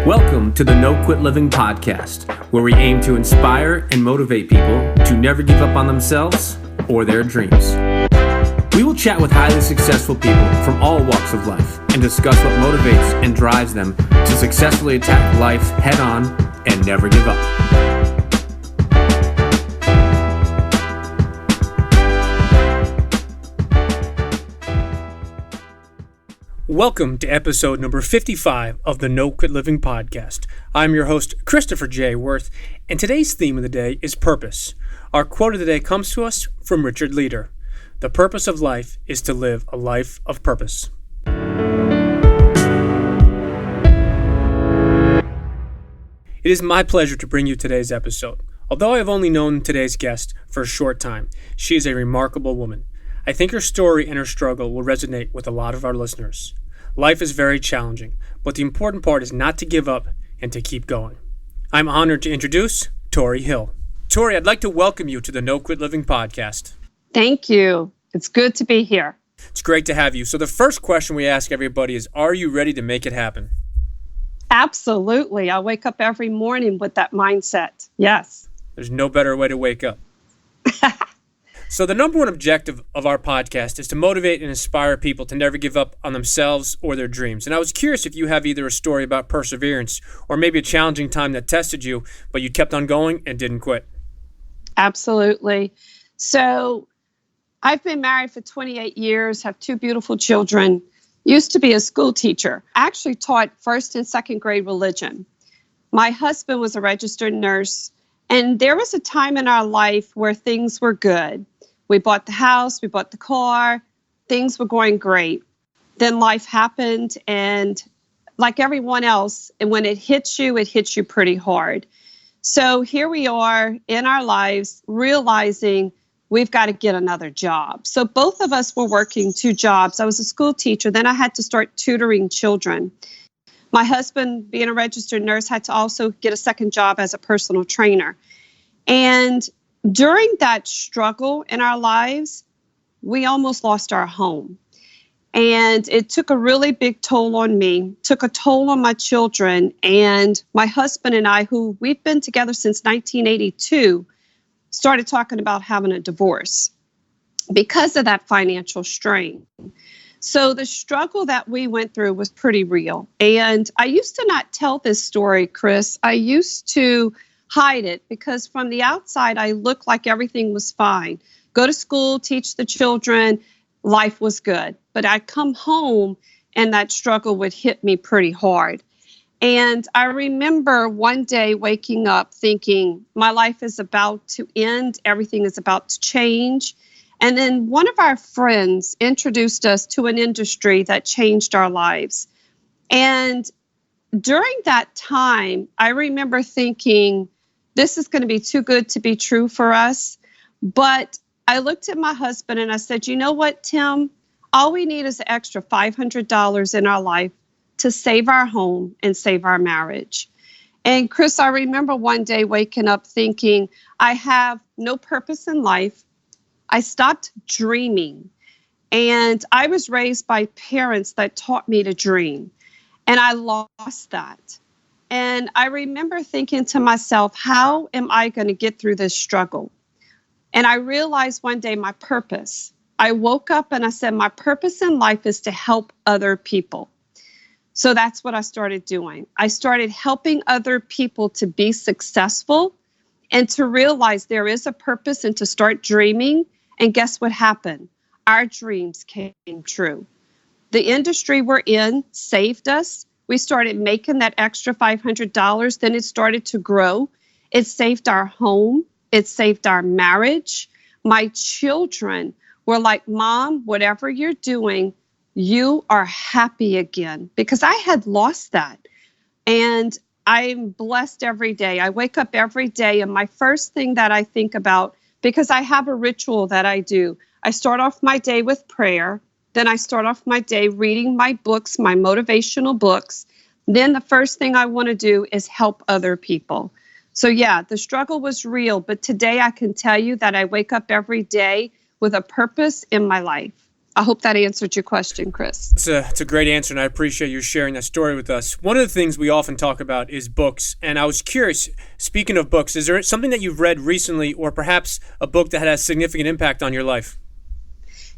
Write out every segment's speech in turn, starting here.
Welcome to the No Quit Living podcast, where we aim to inspire and motivate people to never give up on themselves or their dreams. We will chat with highly successful people from all walks of life and discuss what motivates and drives them to successfully attack life head on and never give up. Welcome to episode number 55 of the No Quit Living podcast. I'm your host, Christopher J. Worth, and today's theme of the day is purpose. Our quote of the day comes to us from Richard Leader. The purpose of life is to live a life of purpose. It is my pleasure to bring you today's episode. Although I have only known today's guest for a short time, she is a remarkable woman. I think her story and her struggle will resonate with a lot of our listeners. Life is very challenging, but the important part is not to give up and to keep going. I'm honored to introduce Tori Hill. Tori, I'd like to welcome you to the No Quit Living podcast. Thank you. It's good to be here. It's great to have you. So the first question we ask everybody is, are you ready to make it happen? Absolutely. I wake up every morning with that mindset. Yes. There's no better way to wake up. So the number one objective of our podcast is to motivate and inspire people to never give up on themselves or their dreams. And I was curious if you have either a story about perseverance or maybe a challenging time that tested you, but you kept on going and didn't quit. Absolutely. So I've been married for 28 years, have two beautiful children, used to be a school teacher, actually taught first and second grade religion. My husband was a registered nurse, and there was a time in our life where things were good. We bought the house, we bought the car, things were going great. Then life happened, and like everyone else, and when it hits you pretty hard. So here we are in our lives realizing we've got to get another job. So both of us were working two jobs. I was a school teacher, then I had to start tutoring children. My husband, being a registered nurse, had to also get a second job as a personal trainer. And during that struggle in our lives, we almost lost our home. And it took a really big toll on me, took a toll on my children. And my husband and I, who we've been together since 1982, started talking about having a divorce because of that financial strain. So the struggle that we went through was pretty real. And I used to not tell this story, Chris. I used to hide it because from the outside, I looked like everything was fine. Go to school, teach the children, life was good. But I'd come home and that struggle would hit me pretty hard. And I remember one day waking up thinking, my life is about to end, everything is about to change. And then one of our friends introduced us to an industry that changed our lives. And during that time, I remember thinking, this is going to be too good to be true for us. But I looked at my husband and I said, you know what, Tim? All we need is an extra $500 in our life to save our home and save our marriage. And Chris, I remember one day waking up thinking, I have no purpose in life. I stopped dreaming. And I was raised by parents that taught me to dream. And I lost that. And I remember thinking to myself, how am I going to get through this struggle? And I realized one day my purpose. I woke up and I said, my purpose in life is to help other people. So that's what I started doing. I started helping other people to be successful and to realize there is a purpose and to start dreaming. And guess what happened? Our dreams came true. The industry we're in saved us. We started making that extra $500. Then it started to grow. It saved our home. It saved our marriage. My children were like, Mom, whatever you're doing, you are happy again. Because I had lost that. And I'm blessed every day. I wake up every day and my first thing that I think about, because I have a ritual that I do, I start off my day with prayer. Then I start off my day reading my books, my motivational books. Then the first thing I want to do is help other people. So yeah, the struggle was real, but today I can tell you that I wake up every day with a purpose in my life. I hope that answered your question, Chris. It's a great answer, and I appreciate you sharing that story with us. One of the things we often talk about is books, and I was curious, speaking of books, is there something that you've read recently or perhaps a book that had a significant impact on your life?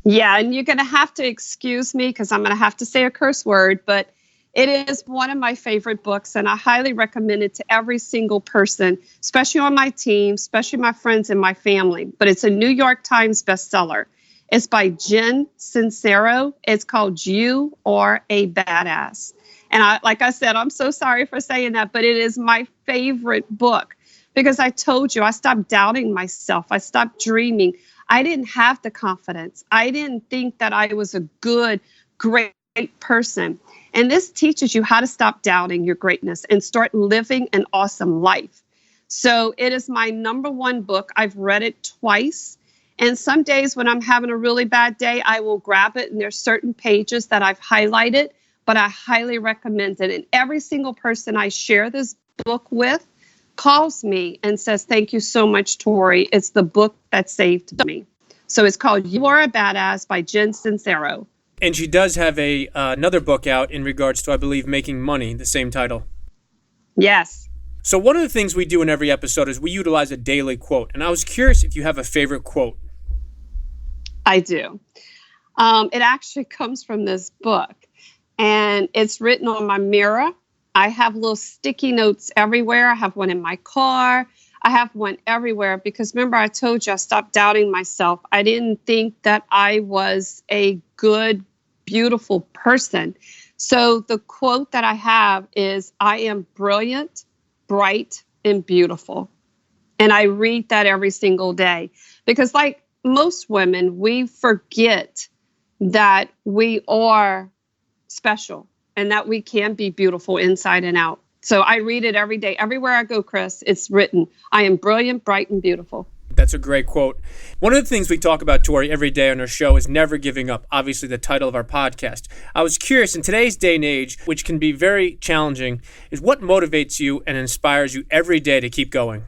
Yeah, and you're going to have to excuse me because I'm going to have to say a curse word, but it is one of my favorite books, and I highly recommend it to every single person, especially on my team, especially my friends and my family. But it's a New York Times bestseller. It's by Jen Sincero. It's called You Are a Badass. And like I said, I'm so sorry for saying that, but it is my favorite book because I told you I stopped doubting myself. I stopped dreaming. I didn't have the confidence. I didn't think that I was a good, great person. And this teaches you how to stop doubting your greatness and start living an awesome life. So it is my number one book. I've read it twice. And some days when I'm having a really bad day, I will grab it. And there's certain pages that I've highlighted, but I highly recommend it. And every single person I share this book with calls me and says, thank you so much, Tori. It's the book that saved me. So it's called You Are a Badass by Jen Sincero. And she does have another book out in regards to, I believe, making money, the same title. Yes. So one of the things we do in every episode is we utilize a daily quote. And I was curious if you have a favorite quote. I do. It actually comes from this book, and it's written on my mirror. I have little sticky notes everywhere. I have one in my car. I have one everywhere because remember I told you I stopped doubting myself. I didn't think that I was a good, beautiful person. So the quote that I have is, I am brilliant, bright, and beautiful. And I read that every single day because like most women, we forget that we are special and that we can be beautiful inside and out. So I read it every day. Everywhere I go, Chris, it's written, I am brilliant, bright, and beautiful. That's a great quote. One of the things we talk about, Tori, every day on our show is never giving up, obviously the title of our podcast. I was curious, in today's day and age, which can be very challenging, is what motivates you and inspires you every day to keep going?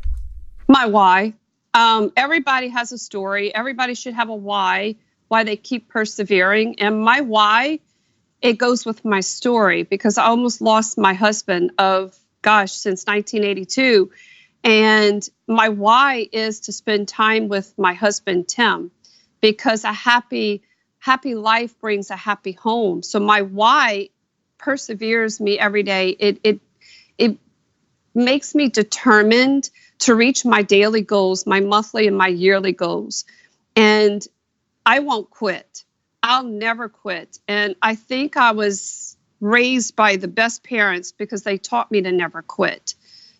My why. Everybody has a story. Everybody should have a why they keep persevering. And my why, it goes with my story because I almost lost my husband since 1982. And my why is to spend time with my husband, Tim, because a happy life brings a happy home. So my why perseveres me every day. It makes me determined to reach my daily goals, my monthly and my yearly goals. And I won't quit. I'll never quit. And I think I was raised by the best parents because they taught me to never quit.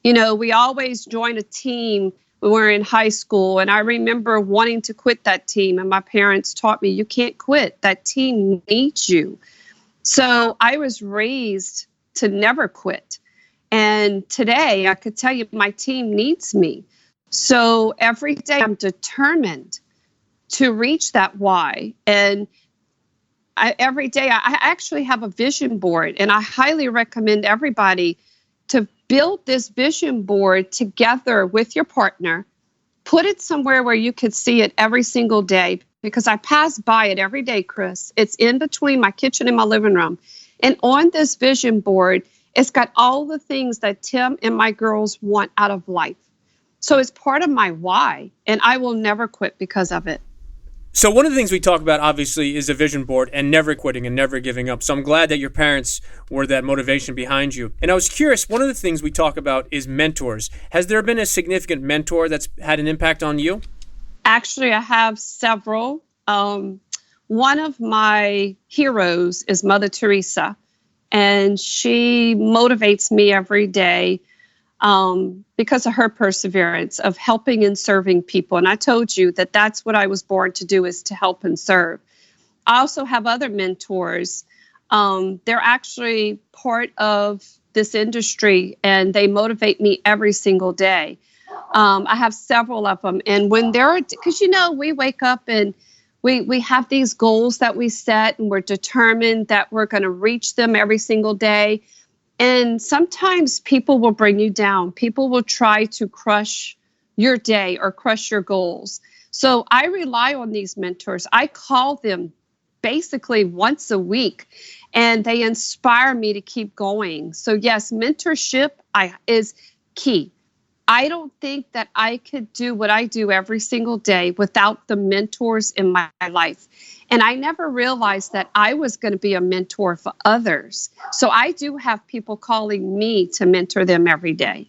You know, we always join a team when we were in high school. And I remember wanting to quit that team. And my parents taught me, you can't quit. That team needs you. So I was raised to never quit. And today I could tell you my team needs me. So every day I'm determined to reach that why. And every day I actually have a vision board, and I highly recommend everybody to build this vision board together with your partner. Put it somewhere where you could see it every single day because I pass by it every day, Chris. It's in between my kitchen and my living room. And on this vision board, it's got all the things that Tim and my girls want out of life. So it's part of my why, and I will never quit because of it. So one of the things we talk about, obviously, is a vision board and never quitting and never giving up. So I'm glad that your parents were that motivation behind you. And I was curious, one of the things we talk about is mentors. Has there been a significant mentor that's had an impact on you? Actually, I have several. One of my heroes is Mother Teresa, and she motivates me every day because of her perseverance of helping and serving people. And I told you that that's what I was born to do, is to help and serve. I also have other mentors. They're actually part of this industry, and they motivate me every single day. I have several of them. And when because, we wake up and we have these goals that we set, and we're determined that we're going to reach them every single day. And sometimes people will bring you down. People will try to crush your day or crush your goals. So I rely on these mentors. I call them basically once a week, and they inspire me to keep going. So yes, mentorship is key. I don't think that I could do what I do every single day without the mentors in my life. And I never realized that I was going to be a mentor for others. So I do have people calling me to mentor them every day.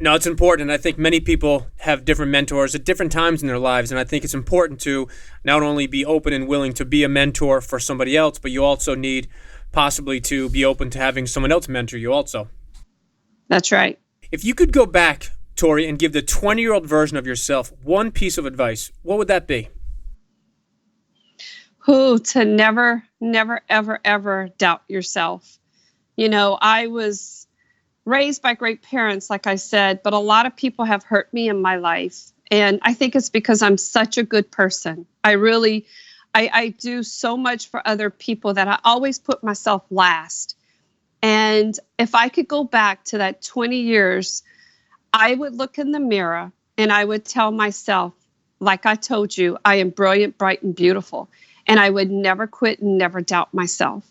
No, it's important. I think many people have different mentors at different times in their lives. And I think it's important to not only be open and willing to be a mentor for somebody else, but you also need possibly to be open to having someone else mentor you also. That's right. If you could go back, Tori, and give the 20-year-old version of yourself one piece of advice, what would that be? To never, never, ever, ever doubt yourself. I was raised by great parents, like I said, but a lot of people have hurt me in my life. And I think it's because I'm such a good person. I do so much for other people that I always put myself last. And if I could go back to that 20 years, I would look in the mirror and I would tell myself, like I told you, I am brilliant, bright, and beautiful. And I would never quit and never doubt myself.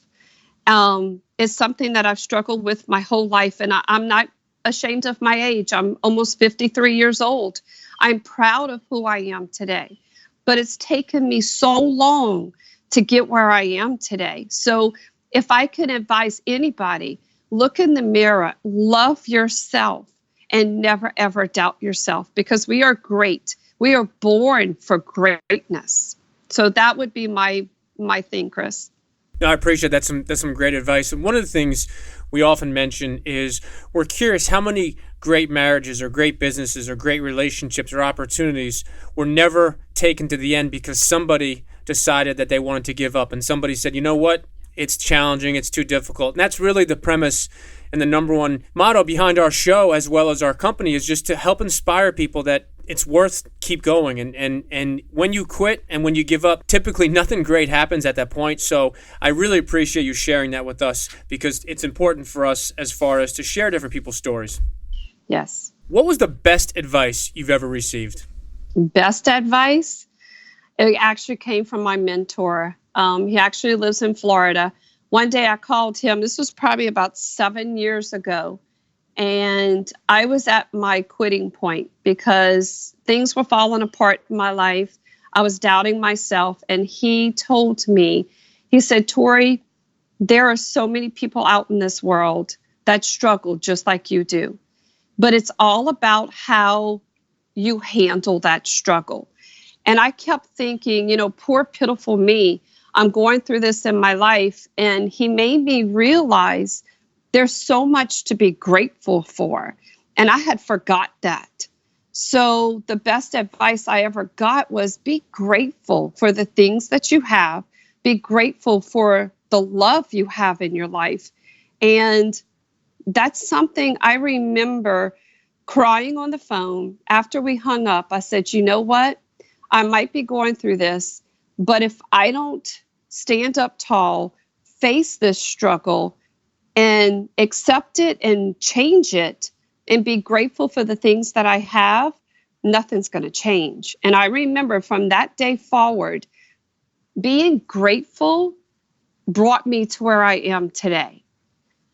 It's something that I've struggled with my whole life. And I'm not ashamed of my age. I'm almost 53 years old. I'm proud of who I am today. But it's taken me so long to get where I am today. So if I could advise anybody, look in the mirror, love yourself, and never, ever doubt yourself, because we are great. We are born for greatness. So that would be my thing, Chris. No, I appreciate that. That's some great advice. And one of the things we often mention is we're curious how many great marriages or great businesses or great relationships or opportunities were never taken to the end because somebody decided that they wanted to give up and somebody said, you know what, it's challenging, it's too difficult. And that's really the premise and the number one motto behind our show as well as our company is just to help inspire people that it's worth keep going. And when you quit and when you give up, typically nothing great happens at that point. So I really appreciate you sharing that with us because it's important for us as far as to share different people's stories. Yes. What was the best advice you've ever received? Best advice? It actually came from my mentor. He actually lives in Florida. One day I called him. This was probably about 7 years ago. And I was at my quitting point because things were falling apart in my life. I was doubting myself. And he told me, he said, Tori, there are so many people out in this world that struggle just like you do. But it's all about how you handle that struggle. And I kept thinking, poor pitiful me. I'm going through this in my life. And he made me realize there's so much to be grateful for. And I had forgot that. So the best advice I ever got was be grateful for the things that you have. Be grateful for the love you have in your life. And that's something I remember crying on the phone after we hung up. I said, you know what? I might be going through this, but if I don't stand up tall, face this struggle, and accept it and change it and be grateful for the things that I have, nothing's going to change. And I remember from that day forward, being grateful brought me to where I am today.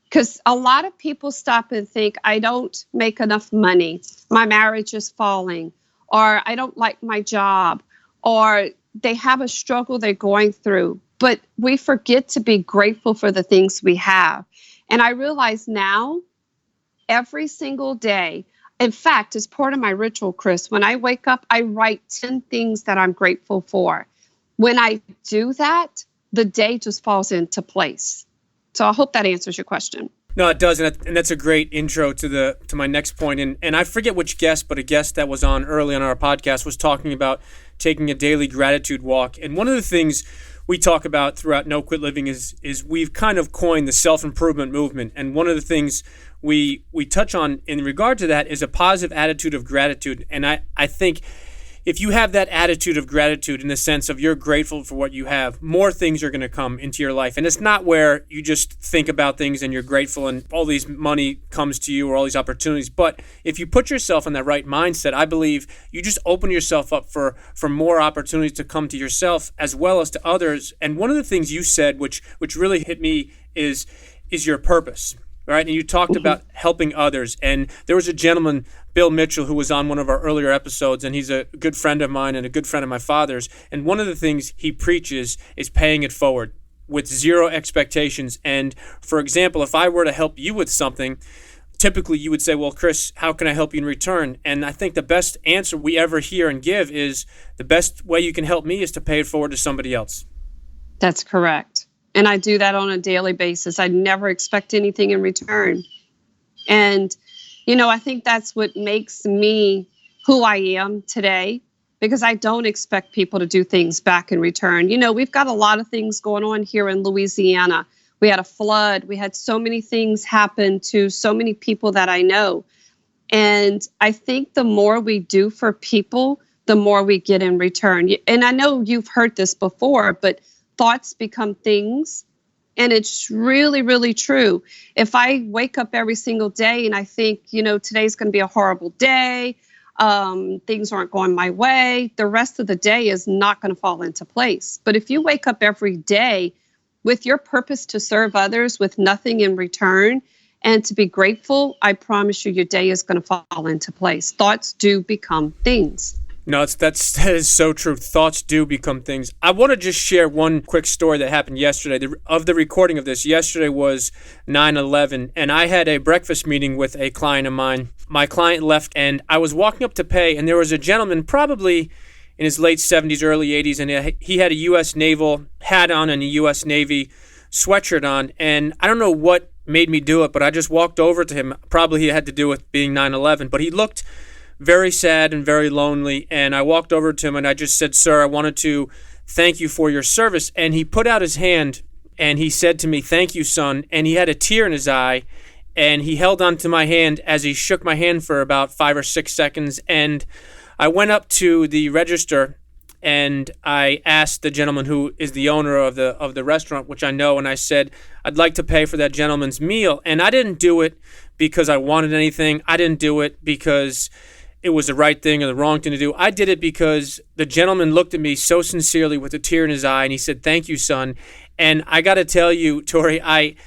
Because a lot of people stop and think, I don't make enough money, my marriage is falling, or I don't like my job, or they have a struggle they're going through. But we forget to be grateful for the things we have. And I realize now, every single day, in fact, as part of my ritual, Chris, when I wake up, I write 10 things that I'm grateful for. When I do that, the day just falls into place. So I hope that answers your question. No, it does, and that's a great intro to my next point. And I forget which guest, but a guest that was on early on our podcast was talking about taking a daily gratitude walk. And one of the things we talk about throughout No Quit Living is we've kind of coined the self-improvement movement. And one of the things we touch on in regard to that is a positive attitude of gratitude. And I think, if you have that attitude of gratitude in the sense of you're grateful for what you have, more things are going to come into your life. And it's not where you just think about things and you're grateful and all these money comes to you or all these opportunities. But if you put yourself in that right mindset, I believe you just open yourself up for more opportunities to come to yourself as well as to others. And one of the things you said, which really hit me, is your purpose. Right. And you talked about helping others. And there was a gentleman, Bill Mitchell, who was on one of our earlier episodes, and he's a good friend of mine and a good friend of my father's. And one of the things he preaches is paying it forward with zero expectations. And for example, if I were to help you with something, typically you would say, well, Chris, how can I help you in return? And I think the best answer we ever hear and give is the best way you can help me is to pay it forward to somebody else. That's correct. And I do that on a daily basis. I never expect anything in return. And, I think that's what makes me who I am today, because I don't expect people to do things back in return. We've got a lot of things going on here in Louisiana. We had a flood. We had so many things happen to so many people that I know. And I think the more we do for people, the more we get in return. And I know you've heard this before, but thoughts become things. And it's really, really true. If I wake up every single day and I think, today's going to be a horrible day, things aren't going my way, the rest of the day is not going to fall into place. But if you wake up every day with your purpose to serve others with nothing in return and to be grateful, I promise you your day is going to fall into place. Thoughts do become things. No, that is so true. Thoughts do become things. I want to just share one quick story that happened yesterday. Of the recording of this, yesterday was 9/11, and I had a breakfast meeting with a client of mine. My client left, and I was walking up to pay, and there was a gentleman probably in his late 70s, early 80s, and he had a U.S. Naval hat on and a U.S. Navy sweatshirt on, and I don't know what made me do it, but I just walked over to him. Probably it had to do with being 9/11, but he looked very sad and very lonely. And I walked over to him and I just said, sir, I wanted to thank you for your service. And he put out his hand and he said to me, thank you, son. And he had a tear in his eye and he held onto my hand as he shook my hand for about 5 or 6 seconds. And I went up to the register and I asked the gentleman who is the owner of the restaurant, which I know, and I said, I'd like to pay for that gentleman's meal. And I didn't do it because I wanted anything. I didn't do it because it was the right thing or the wrong thing to do. I did it because the gentleman looked at me so sincerely with a tear in his eye and he said, thank you, son. And I got to tell you, Tori,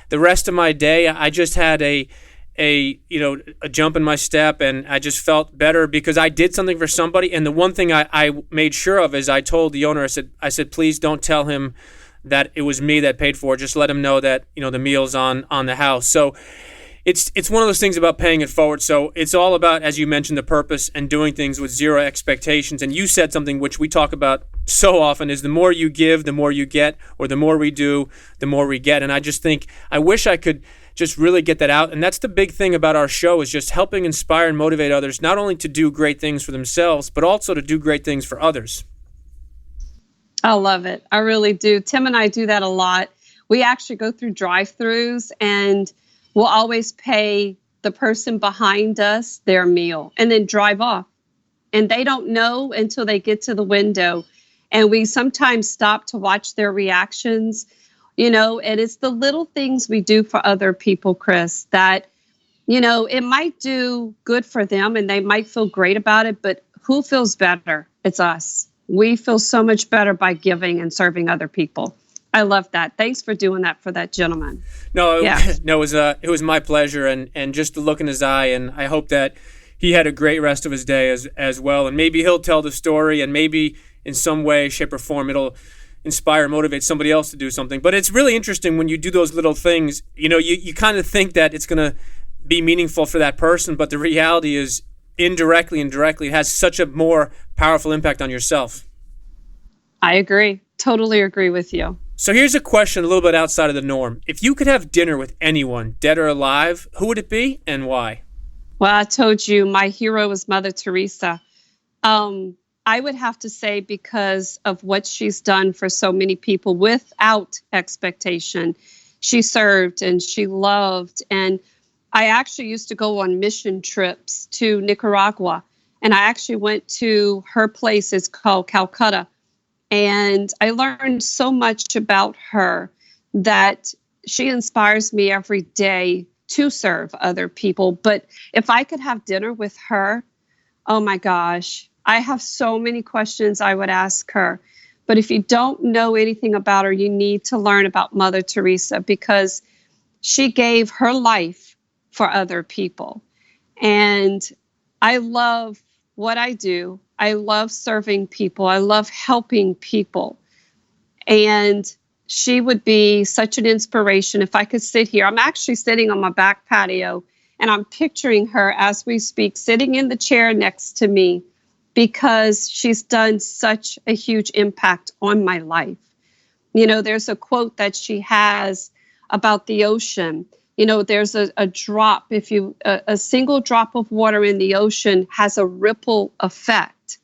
the rest of my day, I just had a jump in my step and I just felt better because I did something for somebody. And the one thing I made sure of is I told the owner, I said, please don't tell him that it was me that paid for it. Just let him know that, the meal's on the house. So it's one of those things about paying it forward. So it's all about, as you mentioned, the purpose and doing things with zero expectations. And you said something which we talk about so often is the more you give, the more you get, or the more we do, the more we get. And I just think, I wish I could just really get that out. And that's the big thing about our show, is just helping inspire and motivate others, not only to do great things for themselves, but also to do great things for others. I love it. I really do. Tim and I do that a lot. We actually go through drive-thrus and we'll always pay the person behind us their meal and then drive off. And they don't know until they get to the window. And we sometimes stop to watch their reactions, and it's the little things we do for other people, Chris, that, it might do good for them and they might feel great about it, but who feels better? It's us. We feel so much better by giving and serving other people. I love that. Thanks for doing that for that gentleman. It was my pleasure, and just to look in his eye, and I hope that he had a great rest of his day as well. And maybe he'll tell the story, and maybe in some way, shape, or form, it'll inspire, motivate somebody else to do something. But it's really interesting when you do those little things. You kind of think that it's going to be meaningful for that person, but the reality is indirectly, it has such a more powerful impact on yourself. I agree. Totally agree with you. So here's a question a little bit outside of the norm. If you could have dinner with anyone, dead or alive, who would it be and why? Well, I told you my hero was Mother Teresa. I would have to say because of what she's done for so many people without expectation. She served and she loved. And I actually used to go on mission trips to Nicaragua. And I actually went to her place. It's called Calcutta. And I learned so much about her that she inspires me every day to serve other people. But if I could have dinner with her, oh my gosh, I have so many questions I would ask her. But if you don't know anything about her, you need to learn about Mother Teresa, because she gave her life for other people. And I love what I do. I love serving people. I love helping people. And she would be such an inspiration if I could sit here. I'm actually sitting on my back patio, and I'm picturing her as we speak, sitting in the chair next to me, because she's done such a huge impact on my life. You know, there's a quote that she has about the ocean. You know, there's a drop, a single drop of water in the ocean has a ripple effect.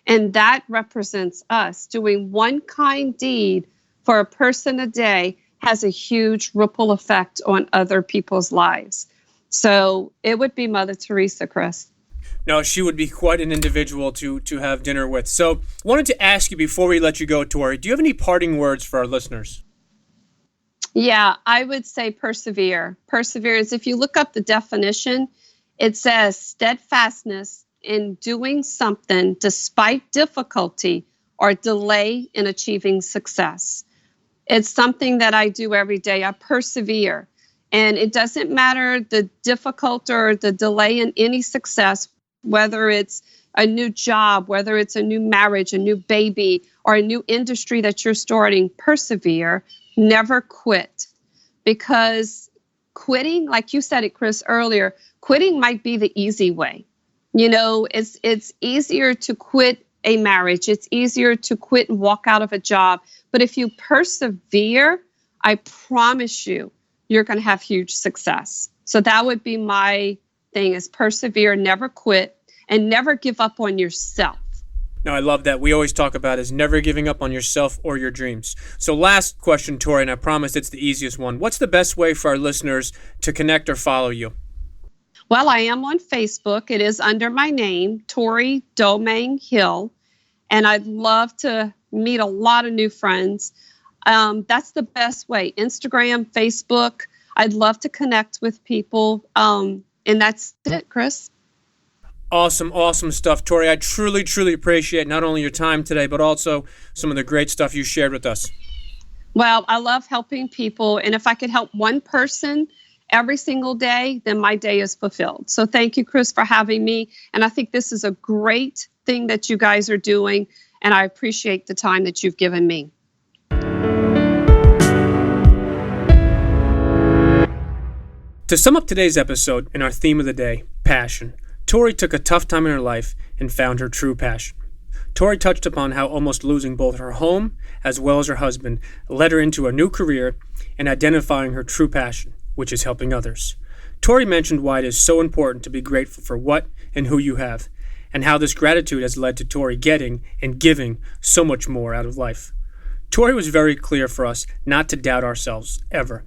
And that represents us. Doing one kind deed for a person a day has a huge ripple effect on other people's lives. So it would be Mother Teresa, Chris. No, she would be quite an individual to have dinner with. So wanted to ask you before we let you go, Tori, do you have any parting words for our listeners? Yeah, I would say persevere. Perseverance, if you look up the definition, it says steadfastness in doing something despite difficulty or delay in achieving success. It's something that I do every day. I persevere. And it doesn't matter the difficulty or the delay in any success, whether it's a new job, whether it's a new marriage, a new baby, or a new industry that you're starting. Persevere, never quit. Because quitting, like you said it, Chris, earlier, quitting might be the easy way. You know, it's easier to quit a marriage. It's easier to quit and walk out of a job. But if you persevere, I promise you, you're going to have huge success. So that would be my thing, is persevere, never quit, and never give up on yourself. No, I love that. We always talk about is never giving up on yourself or your dreams. So last question, Tori, and I promise it's the easiest one. What's the best way for our listeners to connect or follow you? Well, I am on Facebook. It is under my name, Tori Hill, and I'd love to meet a lot of new friends. That's the best way. Instagram, Facebook. I'd love to connect with people. And that's it, Chris. Awesome stuff, Tori. I truly appreciate not only your time today, but also some of the great stuff you shared with us. Well, I love helping people. And if I could help one person every single day, then my day is fulfilled. So thank you, Chris, for having me. And I think this is a great thing that you guys are doing. And I appreciate the time that you've given me. To sum up today's episode and our theme of the day, passion, Tori took a tough time in her life and found her true passion. Tori touched upon how almost losing both her home as well as her husband led her into a new career and identifying her true passion, which is helping others. Tori mentioned why it is so important to be grateful for what and who you have, and how this gratitude has led to Tori getting and giving so much more out of life. Tori was very clear for us not to doubt ourselves, ever.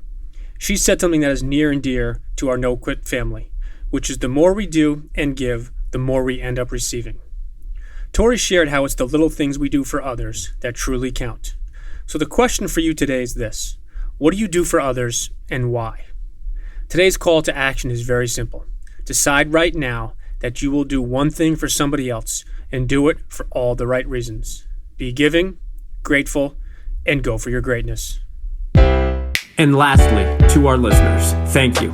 She said something that is near and dear to our No Quit family, which is the more we do and give, the more we end up receiving. Tori shared how it's the little things we do for others that truly count. So the question for you today is this: what do you do for others and why? Today's call to action is very simple. Decide right now that you will do one thing for somebody else and do it for all the right reasons. Be giving, grateful, and go for your greatness. And lastly, to our listeners, thank you.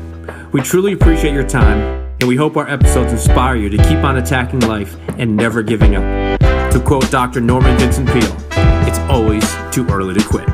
We truly appreciate your time, and we hope our episodes inspire you to keep on attacking life and never giving up. To quote Dr. Norman Vincent Peale, it's always too early to quit.